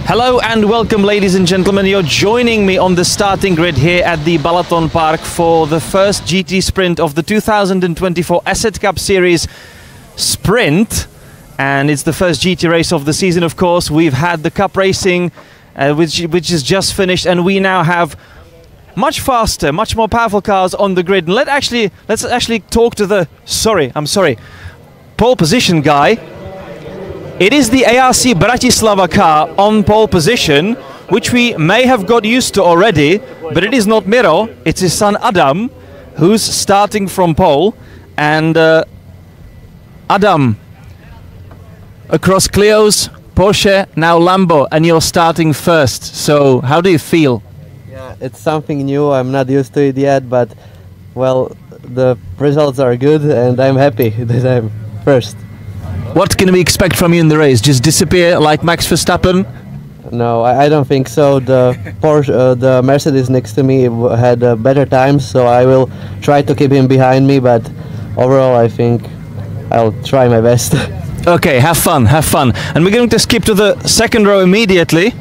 Hello and welcome, ladies and gentlemen. You're joining me on the starting grid here at the BalatonPark for the first GT sprint of the 2024 ESET Cup Series sprint. And it's the first GT race of the season, of course. We've had the cup racing, which is just finished, and we now have much faster, much more powerful cars on the grid. And let's actually talk to the pole position guy. It is the ARC Bratislava car on pole position, which we may have got used to already, but it is not Miro, it's his son Adam, who's starting from pole. And Adam, across Clio's, Porsche, now Lambo, and you're starting first. So how do you feel? Yeah, it's something new. I'm not used to it yet, but well, the results are good and I'm happy that I'm first. What can we expect from you in the race? Just disappear like Max Verstappen? No, I don't think so. The Porsche, the Mercedes next to me had better times, so I will try to keep him behind me, but overall I think I'll try my best. Okay, have fun, have fun. And we're going to skip to the second row immediately.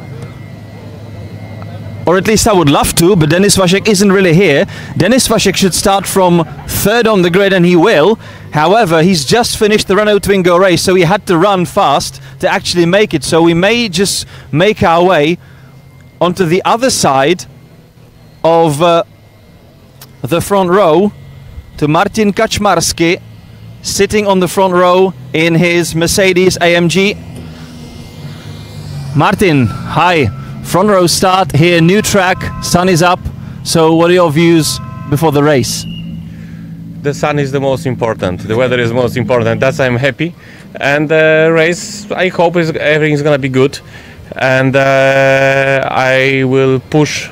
Or at least I would love to, but Dennis WASZEK isn't really here. Dennis WASZEK should start from third on the grid, and he will. However, he's just finished the Renault Twingo race, so he had to run fast to actually make it. So we may just make our way onto the other side of the front row to Martin KACZMARSKI, sitting on the front row in his Mercedes AMG. Martin, hi. Front row start here, new track, sun is up. So what are your views before the race? The sun is the most important. The weather is most important. That's I'm happy. And the race, I hope everything's gonna be good. And I will push,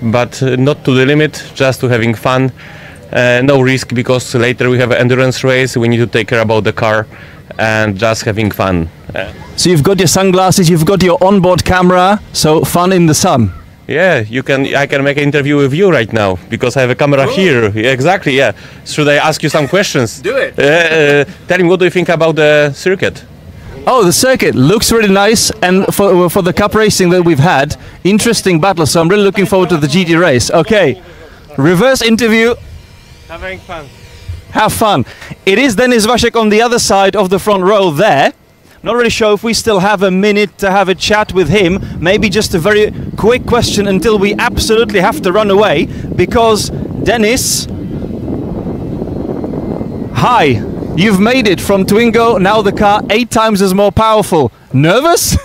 but not to the limit, just to having fun. No risk, because later we have an endurance race. We need to take care about the car and just having fun. So you've got your sunglasses, you've got your onboard camera, so fun in the sun. Yeah, I can make an interview with you right now, because I have a camera here. Yeah, exactly, yeah. Should I ask you some questions? Do it. Tell me, what do you think about the circuit? Oh, the circuit looks really nice, and for the cup racing that we've had, interesting battle, so I'm really looking forward to the GT race. Okay, reverse interview. Having fun. Have fun. It is Dennis WASZEK on the other side of the front row there. Not really sure if we still have a minute to have a chat with him. Maybe just a very quick question until we absolutely have to run away, because Dennis, hi, you've made it from Twingo, now the car 8 times as more powerful. Nervous?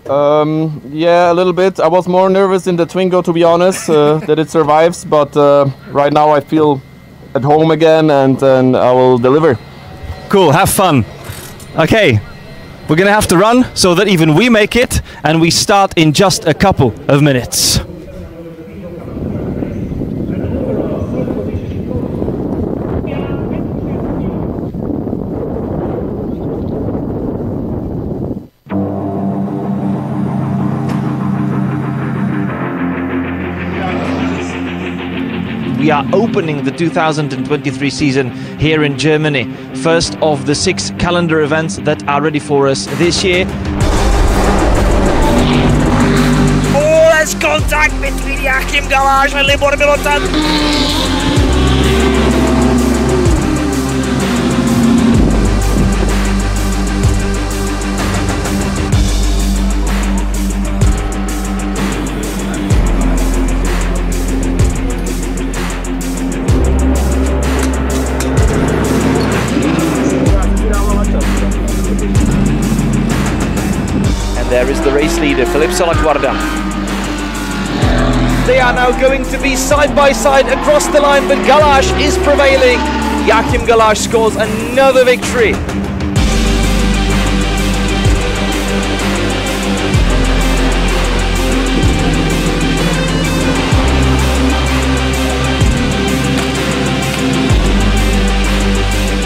Yeah, a little bit. I was more nervous in the Twingo, to be honest, that it survives, but right now I feel at home again, and I will deliver. Cool, have fun. Okay, we're gonna have to run so that even we make it, and we start in just a couple of minutes. We are opening the 2023 season here in Germany. First of the 6 calendar events that are ready for us this year. Oh, there's contact between János Galáš and Libor DVOŘÁČEK. There is the race leader, Filip Salaguarda. They are now going to be side by side across the line, but Galáš is prevailing. János Galáš scores another victory.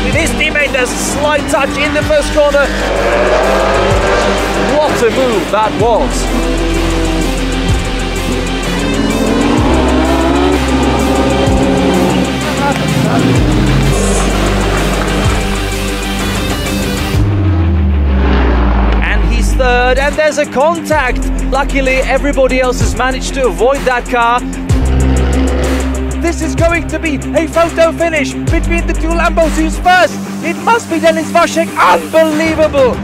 With his teammate, there's a slight touch in the first corner. What a move that was! And he's third, and there's a contact. Luckily, everybody else has managed to avoid that car. This is going to be a photo finish between the 2 Lambos. Who's first? It must be Dennis WASZEK. Unbelievable!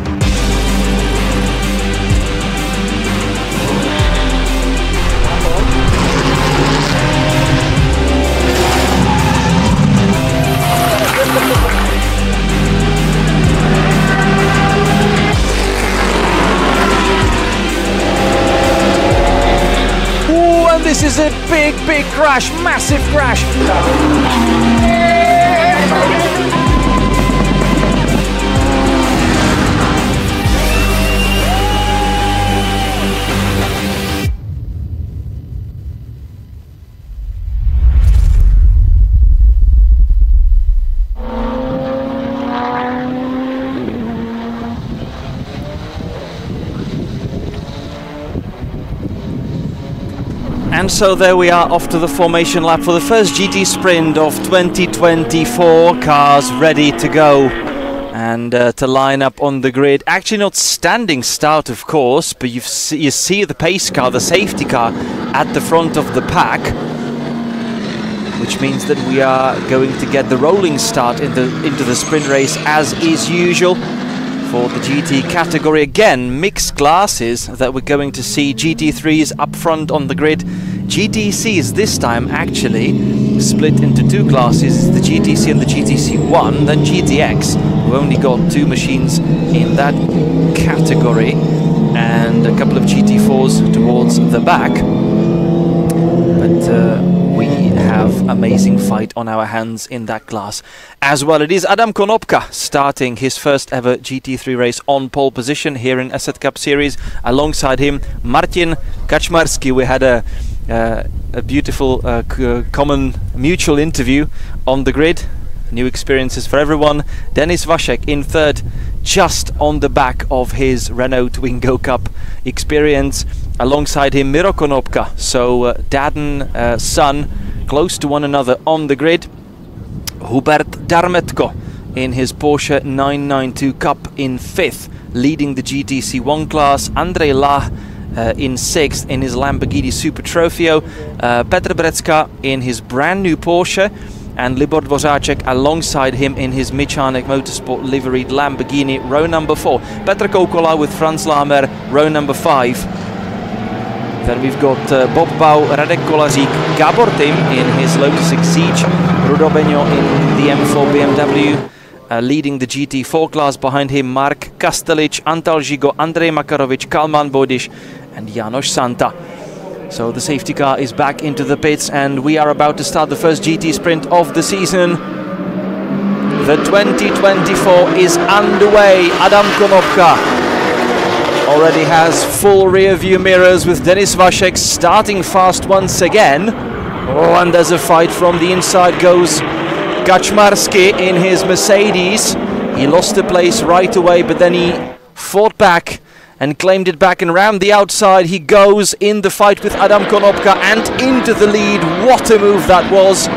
This is a big, big crash, massive crash. And so there we are, off to the formation lap for the first GT sprint of 2024. Cars ready to go and to line up on the grid. Actually not standing start, of course, but you see the pace car, the safety car at the front of the pack, which means that we are going to get the rolling start into the sprint race as is usual. for the GT category. Again, mixed classes that we're going to see. GT3s up front on the grid. GTCs this time actually split into two classes, the GTC and the GTC1, then GTX. We've only got two machines in that category and a couple of GT4s towards the back. But we have amazing fight on our hands in that class as well. It is Adam Konopka starting his first ever GT3 race on pole position here in ESET Cup Series. Alongside him, Martin KACZMARSKI. We had a beautiful common mutual interview on the grid. New experiences for everyone. Dennis WASZEK in third, just on the back of his Renault Twingo Cup experience. Alongside him, Miro KONOPKA. So dad and son close to one another on the grid. Hubert DARMETKO in his Porsche 992 Cup in fifth, leading the GTC1 class. Andrej LAHMER in sixth in his Lamborghini Super Trofeo. Petr BRECKA in his brand new Porsche, and Libor DVOŘÁČEK alongside him in his Mechanik Motorsport liveried Lamborghini, row number 4. Petr KOUKOLA with Franz LAHMER, row number 5. Then we've got Bob BAU, Radek KOLAŘÍK, Gábor TIM in his Lotus Exige, Rudolf BEÑO in the M4 BMW, leading the GT4 class. Behind him, Mark KASTELIC, Antal ZSIGO, Andrej MAKAROVIČ, Kálmán BÓDIS and János SÁNTA. So the safety car is back into the pits and we are about to start the first GT sprint of the season. The 2024 is underway. Adam Konopka already has full rear view mirrors with Dennis WASZEK starting fast once again. Oh, and there's a fight from the inside. Goes KACZMARSKI in his Mercedes. He lost the place right away, but then he fought back and claimed it back, and round the outside he goes in the fight with Adam Konopka and into the lead. What a move that was,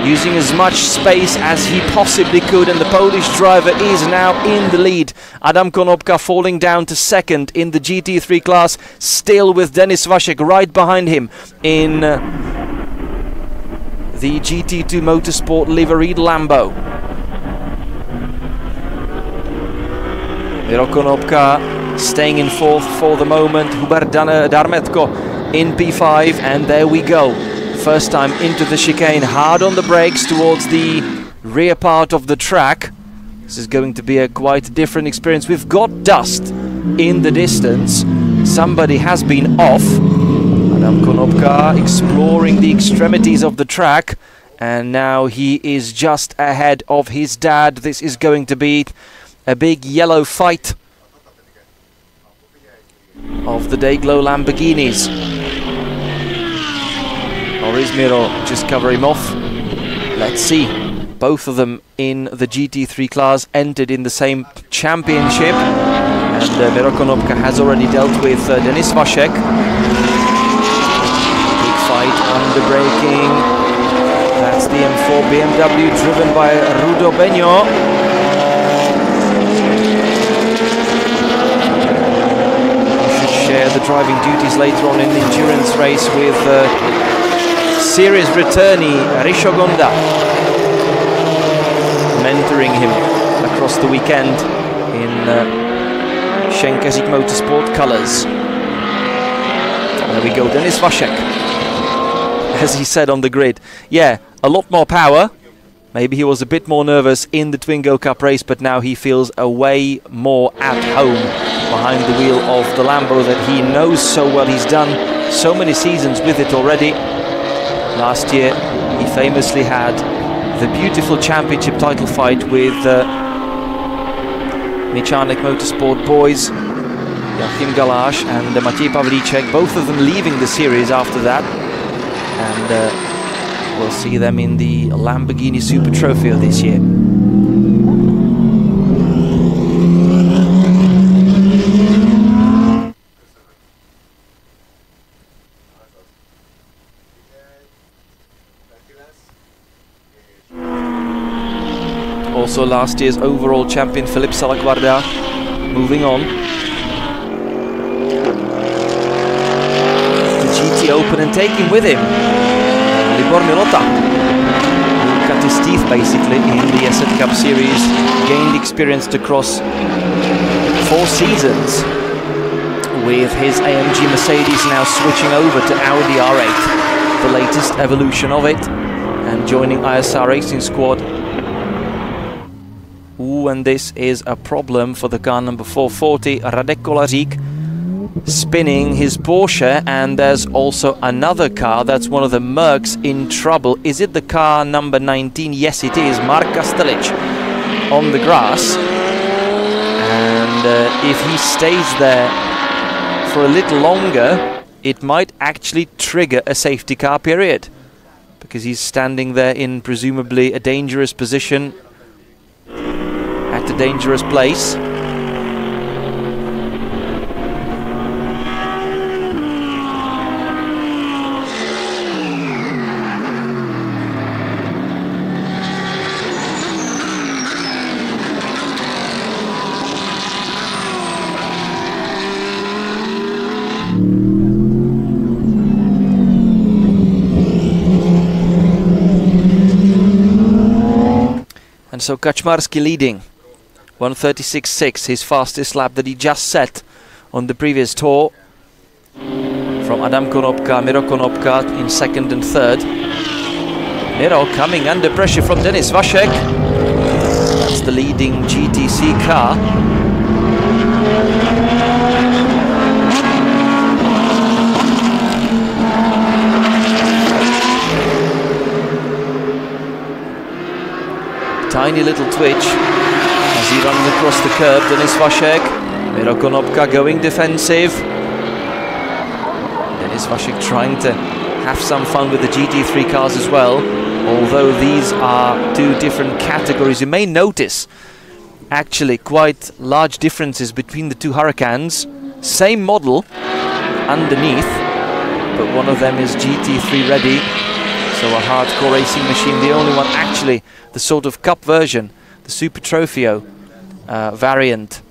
using as much space as he possibly could, and the Polish driver is now in the lead. Adam Konopka falling down to second in the GT3 class, still with Dennis WASZEK right behind him in the GT2 Motorsport liveried Lambo. Miro Konopka staying in fourth for the moment. Hubert DARMETKO in P5, and there we go. First time into the chicane, hard on the brakes towards the rear part of the track. This is going to be a quite different experience. We've got dust in the distance. Somebody has been off. Adam Konopka exploring the extremities of the track, and now he is just ahead of his dad. This is going to be a big yellow fight of the Dayglow Lamborghinis. Or is Miro just cover him off? Let's see. Both of them in the GT3 class entered in the same championship, and Miro Konopka has already dealt with Dennis WASZEK. Big fight under braking. That's the M4 BMW driven by Rudolf BEÑO. The driving duties later on in the endurance race with series returnee Risho Gonda mentoring him across the weekend in Schenkerzik Motorsport colours. There we go, Dennis WASZEK, as he said on the grid. Yeah, a lot more power. Maybe he was a bit more nervous in the Twingo Cup race, but now he feels a way more at home behind the wheel of the Lambo that he knows so well. He's done so many seasons with it already. Last year he famously had the beautiful championship title fight with Mechanik Motorsport boys, Joachim Galaš and Matej Pavlíček, both of them leaving the series after that. And we'll see them in the Lamborghini Super Trofeo this year. Also last year's overall champion Filip Salaguarda moving on. The GT Open and taking with him Libor Milota, who cut his teeth basically in the ESET Cup Series, gained experience to cross 4 seasons with his AMG Mercedes, now switching over to Audi R8, the latest evolution of it, and joining ISR Racing Squad. Ooh, and this is a problem for the car number 440, Radek KOLAŘÍK, spinning his Porsche, and there's also another car, that's one of the Mercs, in trouble. Is it the car number 19? Yes, it is, Mark KASTELIC on the grass, and if he stays there for a little longer, it might actually trigger a safety car period, because he's standing there in presumably a dangerous position at a dangerous place. And so KACZMARSKI leading 1:36.6, his fastest lap that he just set on the previous tour. From Adam Konopka, Miro Konopka in second and third. Miro coming under pressure from Dennis WASZEK. That's the leading GTC car. Tiny little twitch as he runs across the curb. Dennis WASZEK, Miro Konopka going defensive. Dennis WASZEK trying to have some fun with the GT3 cars as well, although these are 2 different categories. You may notice actually quite large differences between the 2 Hurricanes. Same model underneath, but one of them is GT3 ready, so a hardcore racing machine. The only one actually the sort of cup version, the Super Trofeo variant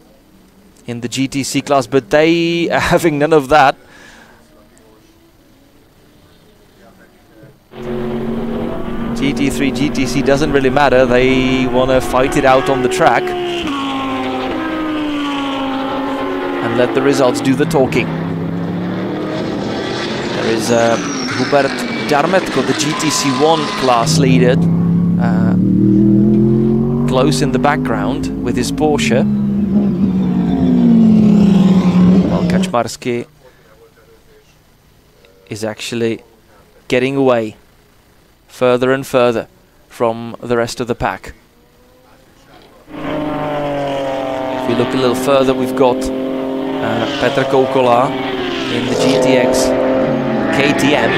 in the GTC class, but they are having none of that. GT3, GTC doesn't really matter, they want to fight it out on the track and let the results do the talking. There is Hubert DARMETKO, the GTC1 class leader, close in the background with his Porsche, while KACZMARSKI is actually getting away further and further from the rest of the pack. If we look a little further, we've got Petr KOUKOLA in the GTX KTM.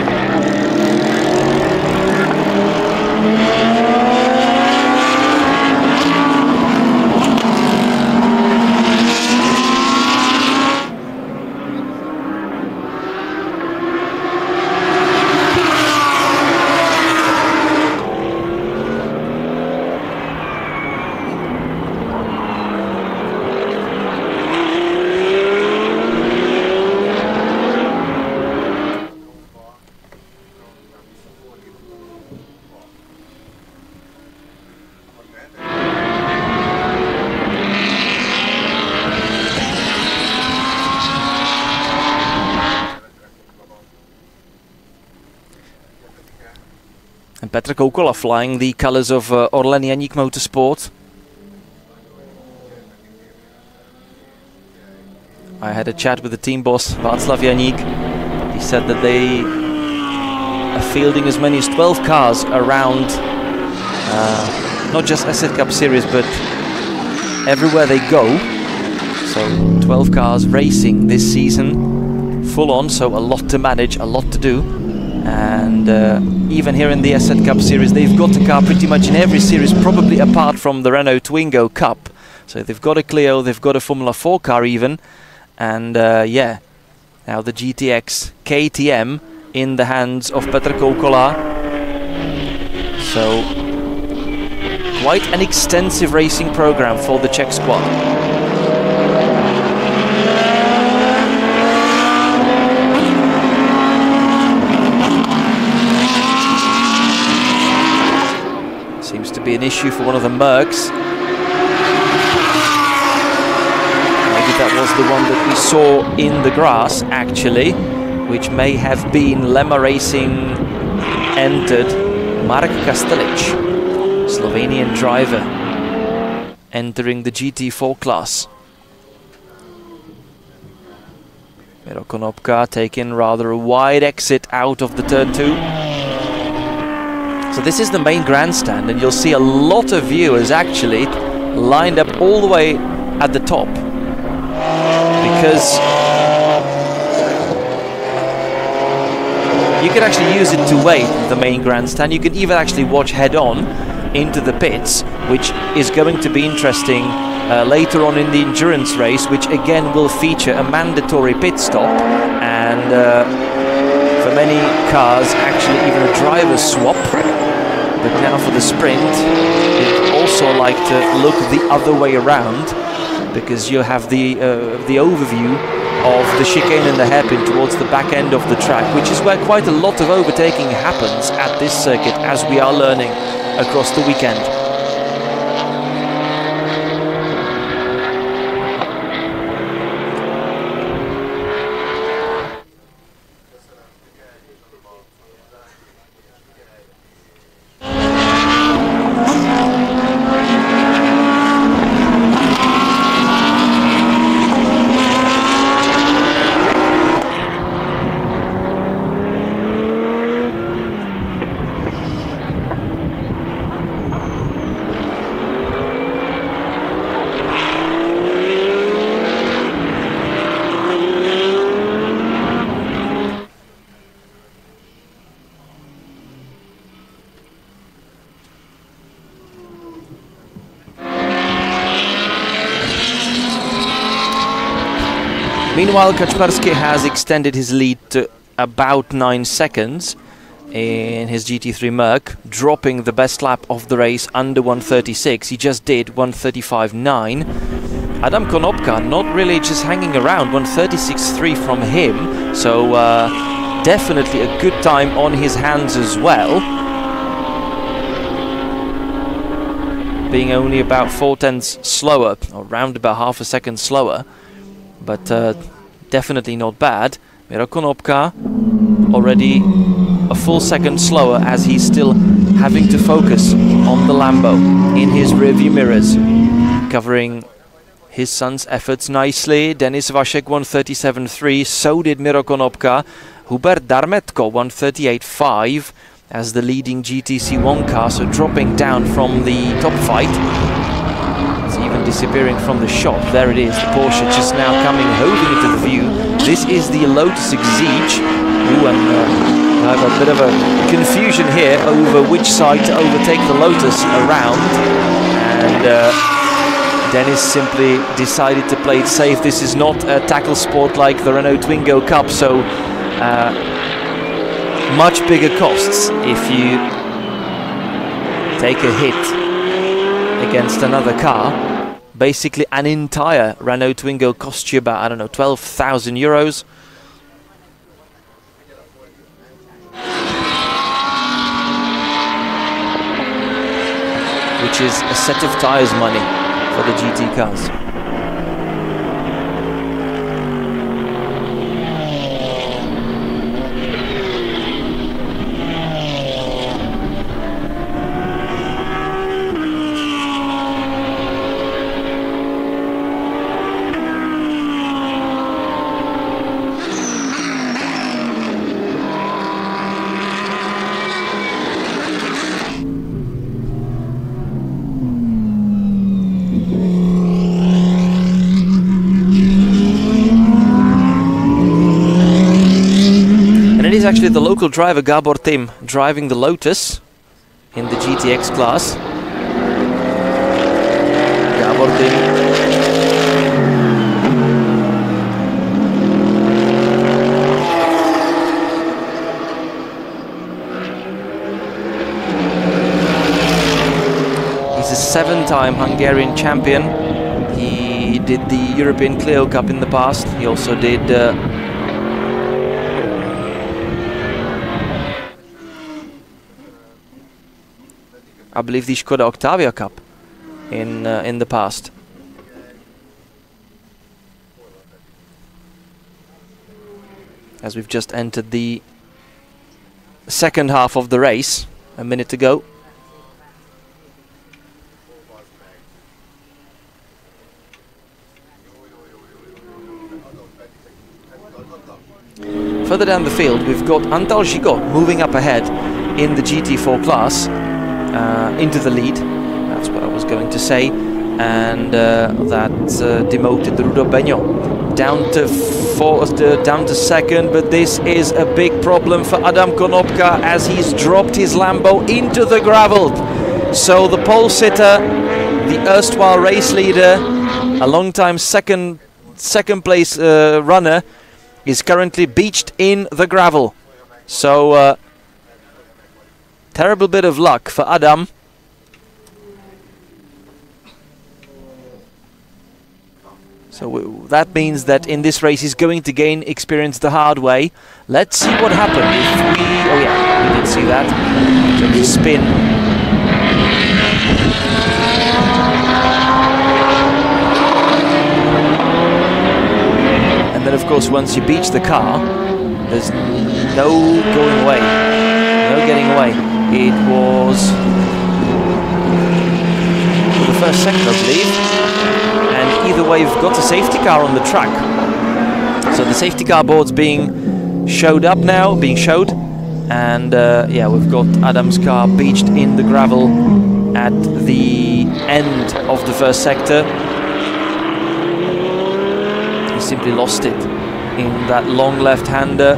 Petr KOUKOLA flying the colours of Orlen Janík Motorsport. I had a chat with the team boss, Václav Janík. He said that they are fielding as many as 12 cars around, not just ESET Cup Series, but everywhere they go. So 12 cars racing this season, full on, so a lot to manage, a lot to do. And even here in the ESET Cup Series, they've got a car pretty much in every series, probably apart from the Renault Twingo Cup. So they've got a Clio, they've got a Formula 4 car even, and yeah, now the GTX KTM in the hands of Petr KOUKOLA. So quite an extensive racing program for the Czech squad. Seems to be an issue for one of the Mercs. Maybe the one that we saw in the grass, actually, which may have been Lemma Racing entered Mark Kastelic, Slovenian driver, entering the GT4 class. Miro Konopka taking rather a wide exit out of the turn 2. So this is the main grandstand, and you'll see a lot of viewers actually lined up all the way at the top, because you can actually use it to wait the main grandstand. You can even actually watch head-on into the pits, which is going to be interesting later on in the endurance race, which again will feature a mandatory pit stop, and for many cars actually even a driver swap. But now for the sprint, you'd also like to look the other way around, because you have the overview of the chicane and the hairpin towards the back end of the track, which is where quite a lot of overtaking happens at this circuit, as we are learning across the weekend. Meanwhile, KACZMARSKI has extended his lead to about 9 seconds in his GT3 Merc, dropping the best lap of the race under 1:36. He just did 1:35.9. Adam Konopka not really just hanging around, 1:36.3 from him, so definitely a good time on his hands as well, being only about 0.4 slower, or around about half a second slower. But definitely not bad. Miro Konopka already a full second slower, as he's still having to focus on the Lambo in his rearview mirrors, covering his son's efforts nicely. Dennis WASZEK 1:37.3, so did Miro Konopka. Hubert DARMETKO 1:38.5 as the leading GTC1 car, so dropping down from the top fight. Even disappearing from the shot. There it is, the Porsche just now coming, hoving into the view. This is the Lotus Exige. Ooh, and I have a bit of a confusion here over which side to overtake the Lotus around. And Dennis simply decided to play it safe. This is not a tackle sport like the Renault Twingo Cup, so much bigger costs if you take a hit against another car. Basically an entire Renault Twingo costs you about, I don't know, 12,000 euros. Which is a set of tyres money for the GT cars. Actually, the local driver Gábor TIM driving the Lotus in the GTX class. Gábor TIM. He's a 7-time Hungarian champion. He did the European Clio Cup in the past. He also did I believe the Skoda Octavia Cup in the past. as we've just entered the second half of the race, a minute to go. Further down the field, we've got Antal ZSIGO moving up ahead in the GT4 class, into the lead. That's what I was going to say. And that demoted Rudolf BEÑO down to fourth, down to second. But this is a big problem for Adam KONOPKA, as he's dropped his Lambo into the gravel. So the pole sitter, the erstwhile race leader, a long-time second place runner, is currently beached in the gravel. So terrible bit of luck for Adam. So that means that in this race he's going to gain experience the hard way. Let's see what happens if we... Oh yeah, we did see that. So spin. And then of course once you beach the car, there's no going away, no getting away. It was for the first second, I believe. And either way, we've got a safety car on the track. So the safety car board's being showed up now, and yeah, we've got Adam's car beached in the gravel at the end of the first sector. He simply lost it in that long left-hander.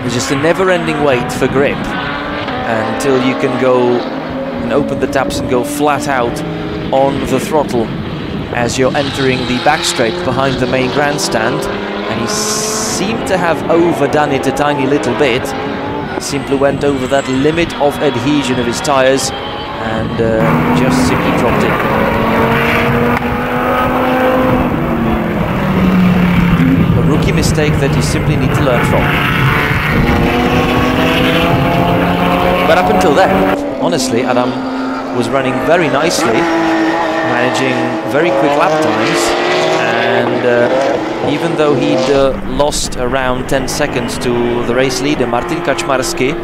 It's just a never-ending wait for grip until you can go and open the taps and go flat out on the throttle as you're entering the back straight behind the main grandstand. And he seemed to have overdone it a tiny little bit. He simply went over that limit of adhesion of his tires and just simply dropped it. A rookie mistake that you simply need to learn from. But up until then, honestly, Adam was running very nicely, managing very quick lap times, and even though he'd lost around 10 seconds to the race leader Martin KACZMARSKI,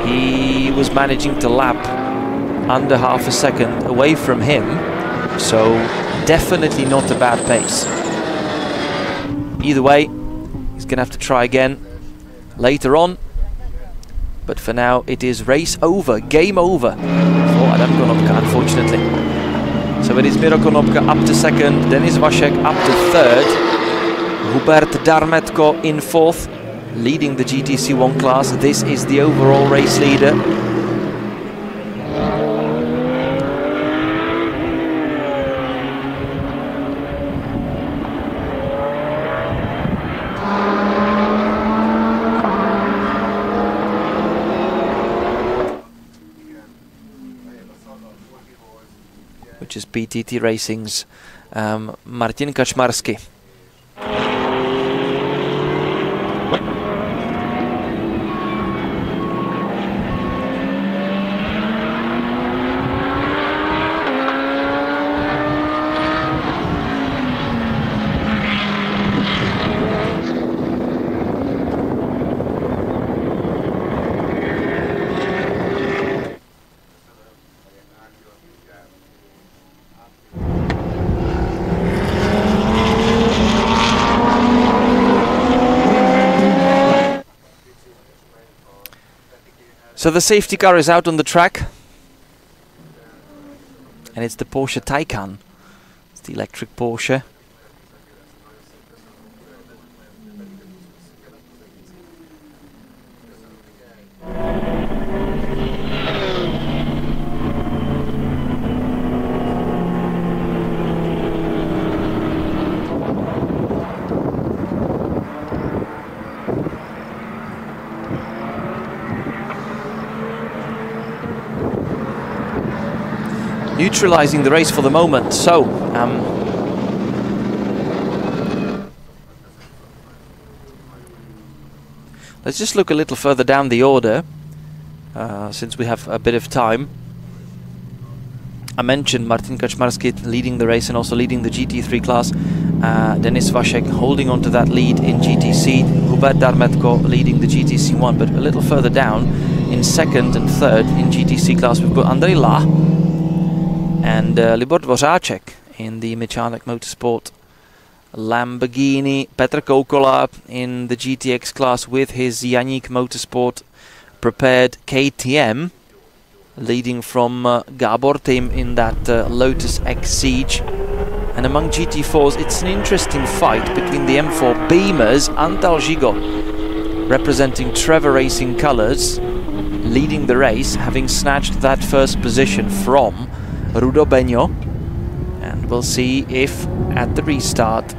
he was managing to lap under half a second away from him, so definitely not a bad pace. Either way, he's gonna have to try again later on, but for now it is race over, game over for Adam KONOPKA, unfortunately. So it is Miro KONOPKA up to second, Dennis WASZEK up to third, Hubert DARMETKO in fourth, leading the GTC1 class. This is the overall race leader. Which is PTT Racing's Martin KACZMARSKI. So the safety car is out on the track, and it's the Porsche Taycan. It's the electric Porsche. Neutralizing the race for the moment. So let's just look a little further down the order, since we have a bit of time. I mentioned Martin KACZMARSKI leading the race and also leading the GT3 class. Dennis WASZEK holding on to that lead in GTC. Hubert DARMETKO leading the GTC1, but a little further down in second and third in GTC class we've got Andrej LAHMER and Libor DVOŘÁČEK in the Mechanik Motorsport Lamborghini. Petr KOUKOLA in the GTX class with his Janík Motorsport prepared KTM, leading from Gábor TIM in that Lotus X Siege. And among GT4s, it's an interesting fight between the M4 Beamers, Antal ZSIGO representing Trevor Racing colours, leading the race, having snatched that first position from Rudolf BEÑO. And we'll see if at the restart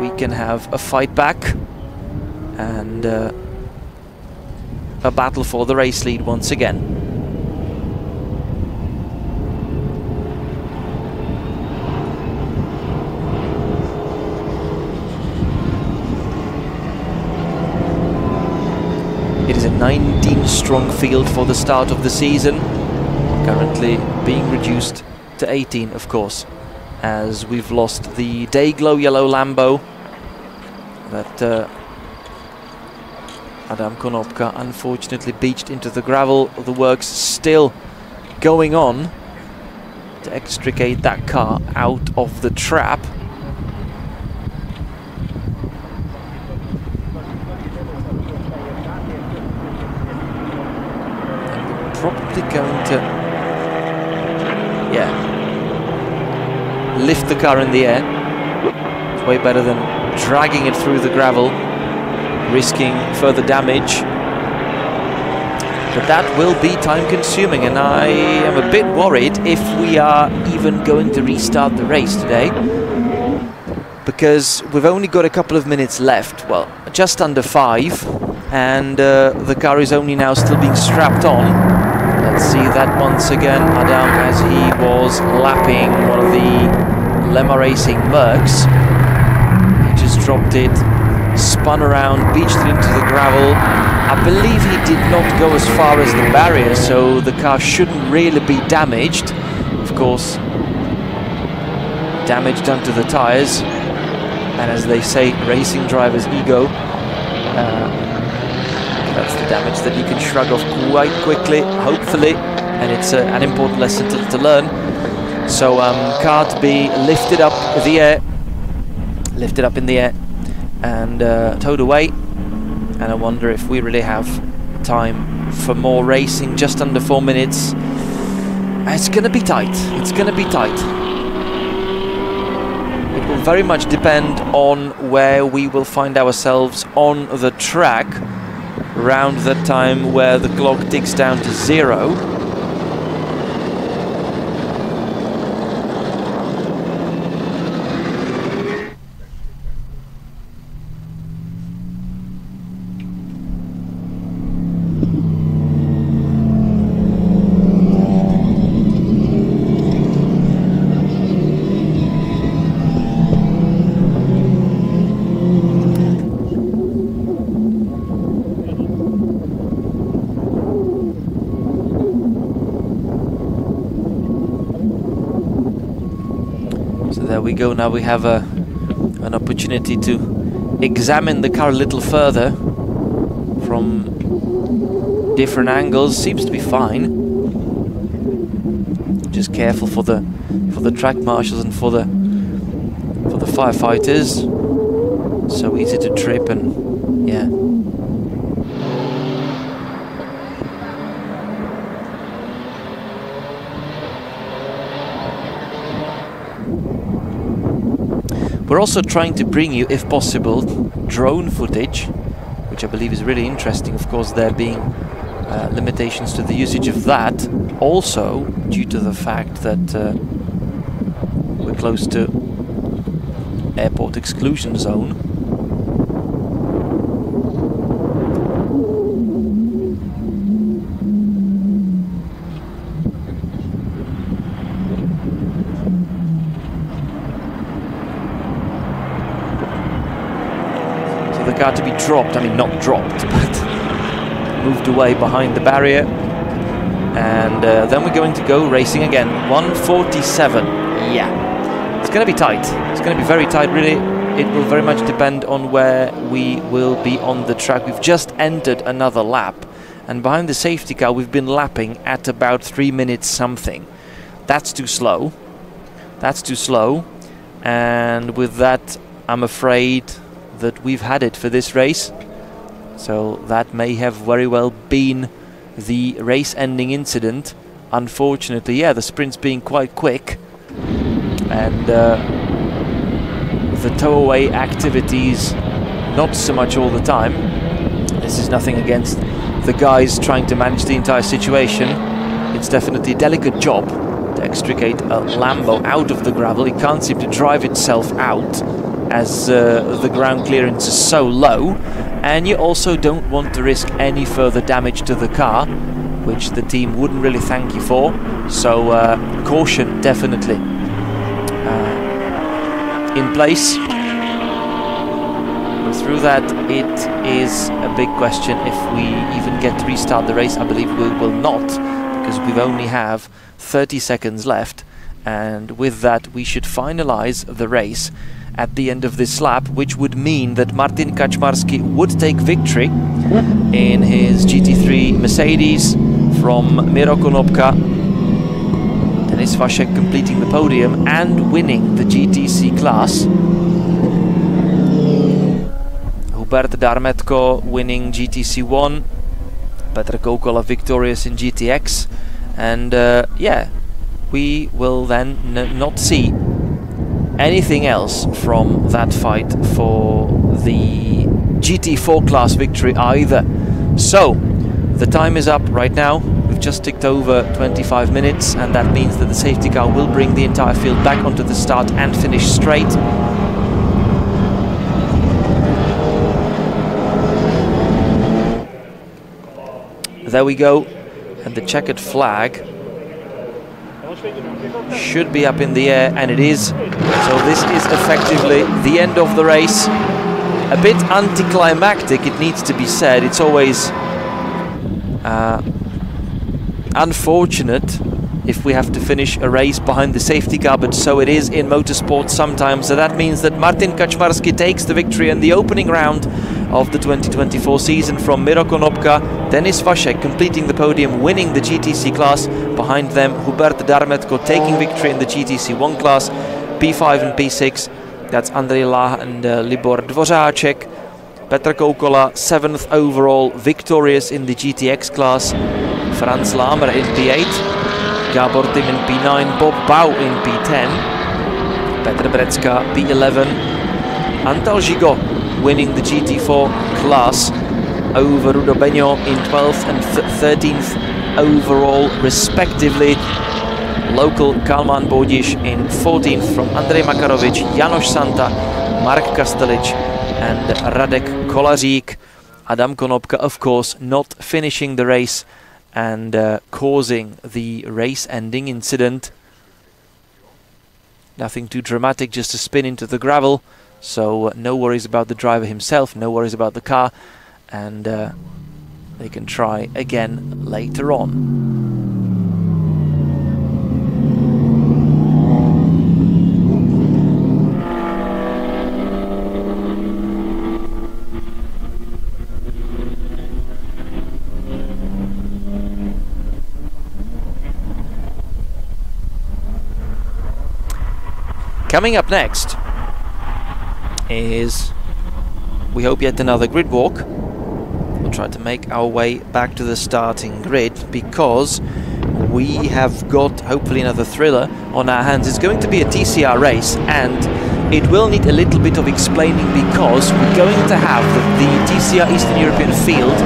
we can have a fight back and a battle for the race lead once again. It is a 19-strong field for the start of the season, currently being reduced to 18, of course, as we've lost the day-glow yellow Lambo that Adam KONOPKA unfortunately beached into the gravel. The work's still going on to extricate that car out of the trap. And we're probably going to, lift the car in the air. It's way better than dragging it through the gravel, risking further damage. But that will be time consuming, and I am a bit worried if we are even going to restart the race today, because we've only got a couple of minutes left, well, just under 5, and the car is only now still being strapped on. Let's see that once again, Adam, as he was lapping one of the Lemma Racing Mercs. He just dropped it, spun around, beached it into the gravel. I believe he did not go as far as the barrier, so the car shouldn't really be damaged. Of course, damage done to the tyres, and as they say, racing driver's ego. That's the damage that you can shrug off quite quickly, hopefully, and it's an important lesson to learn. So car to be lifted up in the air, and towed away. And I wonder if we really have time for more racing. Just under 4 minutes. It's going to be tight. It's going to be tight. It will very much depend on where we will find ourselves on the track around that time where the clock ticks down to 0. There we go. Now we have an opportunity to examine the car a little further from different angles. Seems to be fine. Just careful for the track marshals and for the firefighters. So easy to trip, and yeah. We're also trying to bring you, if possible, drone footage, which I believe is really interesting. Of course, there being limitations to the usage of that, also due to the fact that we're close to airport exclusion zone. Car to be dropped, I mean not dropped, but moved away behind the barrier, and then we're going to go racing again. 1:47, yeah. It's going to be tight. It's going to be very tight, really. It will very much depend on where we will be on the track. We've just entered another lap, and behind the safety car we've been lapping at about 3 minutes something. That's too slow. That's too slow. And with that, I'm afraid that we've had it for this race. So that may have very well been the race-ending incident. Unfortunately, yeah, the sprint's being quite quick, and the tow-away activities not so much all the time. This is nothing against the guys trying to manage the entire situation. It's definitely a delicate job to extricate a Lambo out of the gravel. It can't seem to drive itself out as the ground clearance is so low, and you also don't want to risk any further damage to the car, which the team wouldn't really thank you for. So caution definitely in place. But through that, it is a big question if we even get to restart the race. I believe we will not, because we only have 30 seconds left, and with that we should finalize the race at the end of this lap, which would mean that Martin KACZMARSKI would take victory in his GT3 Mercedes from Miro KONOPKA. Dennis WASZEK completing the podium and winning the GTC class. Hubert DARMETKO winning GTC1. Petr KOUKOLA victorious in GTX. And yeah, we will then not see anything else from that fight for the GT4 class victory either. So the time is up right now. We've just ticked over 25 minutes, and that means that the safety car will bring the entire field back onto the start and finish straight. There we go, and the checkered flag should be up in the air, and it is. So this is effectively the end of the race. A bit anticlimactic, it needs to be said. It's always unfortunate if we have to finish a race behind the safety car, but so it is in motorsport sometimes. So that means that Martin KACZMARSKI takes the victory in the opening round of the 2024 season from Miro KONOPKA. Dennis WASZEK completing the podium, winning the GTC class. Behind them, Hubert DARMETKO taking victory in the GTC1 class. P5 and P6, that's Andrej Lah and Libor DVOŘÁČEK. Petr KOUKOLA 7th overall, victorious in the GTX class. Franz LAHMER in P8. Gábor TIM in P9. Bob BAU in P10. Petr BRECKA P11. Antal ZSIGO winning the GT4 class over Rudolf BEÑO in 12th and 13th overall respectively. Local Kálmán BÓDIS in 14th from Andrej MAKAROVIČ, János SÁNTA, Mark KASTELIC and Radek KOLAŽÍK. Adam KONOPKA, of course, not finishing the race and causing the race-ending incident. Nothing too dramatic, just a spin into the gravel. So no worries about the driver himself, no worries about the car, and they can try again later on. Coming up next is, we hope, yet another grid walk. We'll try to make our way back to the starting grid because we have got hopefully another thriller on our hands. It's going to be a TCR race, and it will need a little bit of explaining because we're going to have the TCR Eastern European field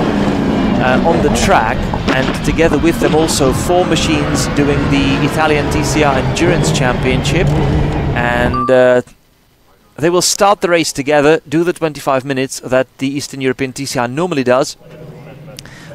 on the track, and together with them also 4 machines doing the Italian TCR Endurance Championship, and they will start the race together, do the 25 minutes that the Eastern European TCR normally does,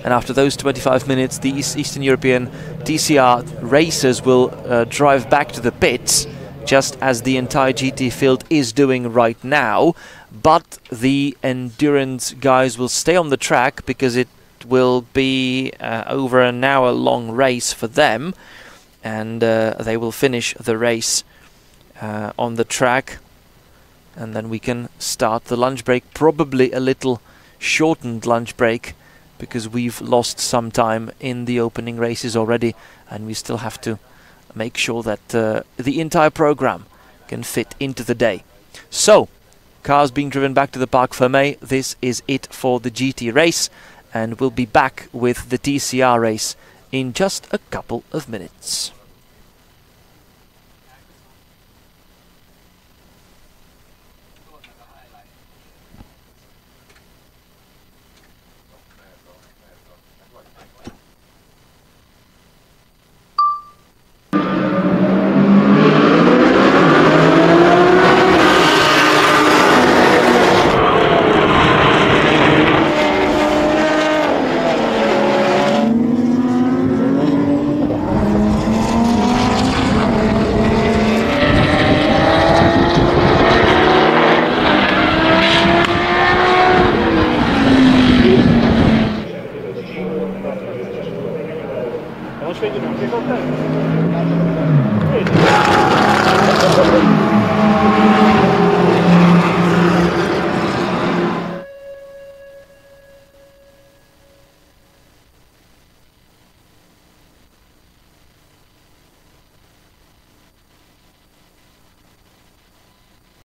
and after those 25 minutes the Eastern European TCR racers will drive back to the pits, just as the entire GT field is doing right now, but the endurance guys will stay on the track because it will be over an hour long race for them, and they will finish the race on the track, and then we can start the lunch break, probably a little shortened lunch break, because we've lost some time in the opening races already, and we still have to make sure that the entire program can fit into the day. So, cars being driven back to the Parc Fermé. This is it for the GT race, and we'll be back with the TCR race in just a couple of minutes.